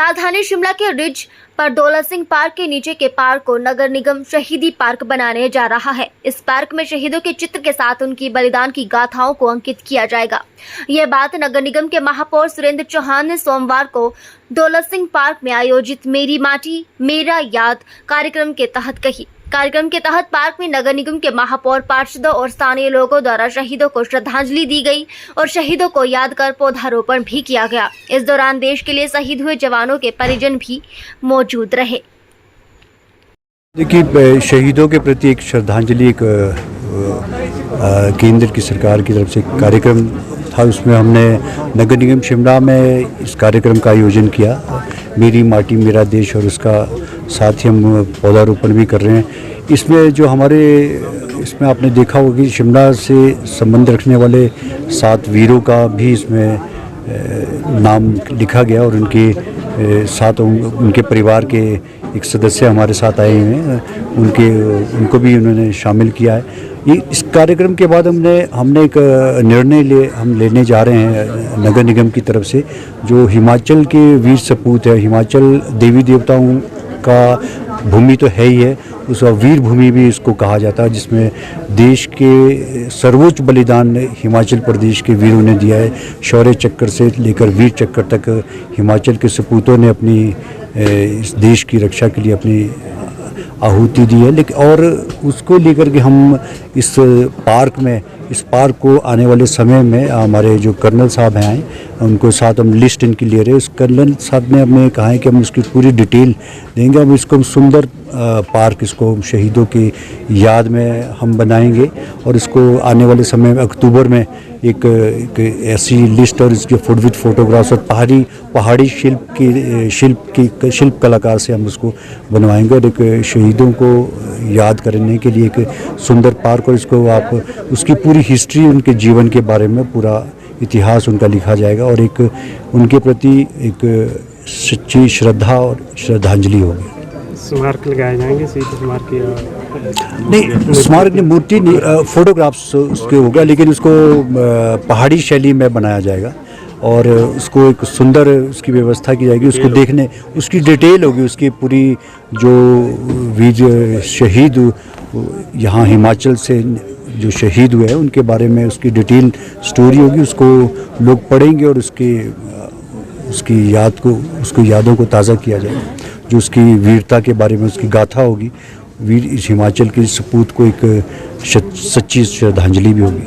राजधानी शिमला के रिज पर दौलत सिंह पार्क के नीचे के पार्क को नगर निगम शहीदी पार्क बनाने जा रहा है। इस पार्क में शहीदों के चित्र के साथ उनकी बलिदान की गाथाओं को अंकित किया जाएगा। यह बात नगर निगम के महापौर सुरेंद्र चौहान ने सोमवार को दौलत सिंह पार्क में आयोजित मेरी माटी मेरा याद कार्यक्रम के तहत कही। कार्यक्रम के तहत पार्क में नगर निगम के महापौर, पार्षदों और स्थानीय लोगों द्वारा शहीदों को श्रद्धांजलि दी गई और शहीदों को याद कर पौधारोपण भी किया गया। इस दौरान देश के लिए शहीद हुए जवानों के परिजन भी मौजूद रहे। देखिए, शहीदों के प्रति एक श्रद्धांजलि एक केंद्र की सरकार की तरफ से कार्यक्रम था। उसमें हमने नगर निगम शिमला में इस कार्यक्रम का आयोजन किया, मेरी माटी मेरा देश, और उसका साथ ही हम पौधारोपण भी कर रहे हैं। इसमें जो इसमें आपने देखा होगा कि शिमला से संबंध रखने वाले 7 वीरों का भी इसमें नाम लिखा गया और उनके साथ उनके परिवार के एक सदस्य हमारे साथ आए हुए हैं, उनको भी उन्होंने शामिल किया है। इस कार्यक्रम के बाद हमने एक निर्णय लेने जा रहे हैं नगर निगम की तरफ से, जो हिमाचल के वीर सपूत है। हिमाचल देवी देवताओं का भूमि तो है ही है, उस वीर भूमि भी इसको कहा जाता है, जिसमें देश के सर्वोच्च बलिदान हिमाचल प्रदेश के वीरों ने दिया है। शौर्य चक्र से लेकर वीर चक्र तक हिमाचल के सपूतों ने अपनी इस देश की रक्षा के लिए अपनी आहुति दी है। लेकिन और उसको लेकर के हम इस पार्क को आने वाले समय में हमारे जो कर्नल साहब हैं आए, उनको साथ हम लिस्ट इनकी ले रहे हैं। उस कर्नल साहब ने हमें कहा है कि हम इसकी पूरी डिटेल देंगे। हम इसको सुंदर पार्क इसको शहीदों की याद में हम बनाएंगे और इसको आने वाले समय में अक्टूबर में एक ऐसी लिस्ट और इसके विद फोटोग्राफ्स और पहाड़ी शिल्प कलाकार से हम उसको बनवाएंगे और एक शहीदों को याद करने के लिए एक सुंदर पार्क, और इसको आप उसकी पूरी हिस्ट्री, उनके जीवन के बारे में पूरा इतिहास उनका लिखा जाएगा और एक उनके प्रति एक सच्ची श्रद्धा और श्रद्धांजलि होगी। स्मारक लगाए जाएंगे, स्मारक नहीं, स्मारक नहीं, मूर्ति नहीं, फोटोग्राफ्स उसके होगा, लेकिन उसको पहाड़ी शैली में बनाया जाएगा और उसको एक सुंदर उसकी व्यवस्था की जाएगी। उसको देखने उसकी डिटेल होगी, उसकी पूरी जो वीर शहीद यहाँ हिमाचल से जो शहीद हुए हैं उनके बारे में उसकी डिटेल स्टोरी होगी। उसको लोग पढ़ेंगे और उसकी यादों को ताज़ा किया जाएगा। जो उसकी वीरता के बारे में उसकी गाथा होगी, वीर इस हिमाचल के सपूत को एक सच्ची श्रद्धांजलि भी होगी।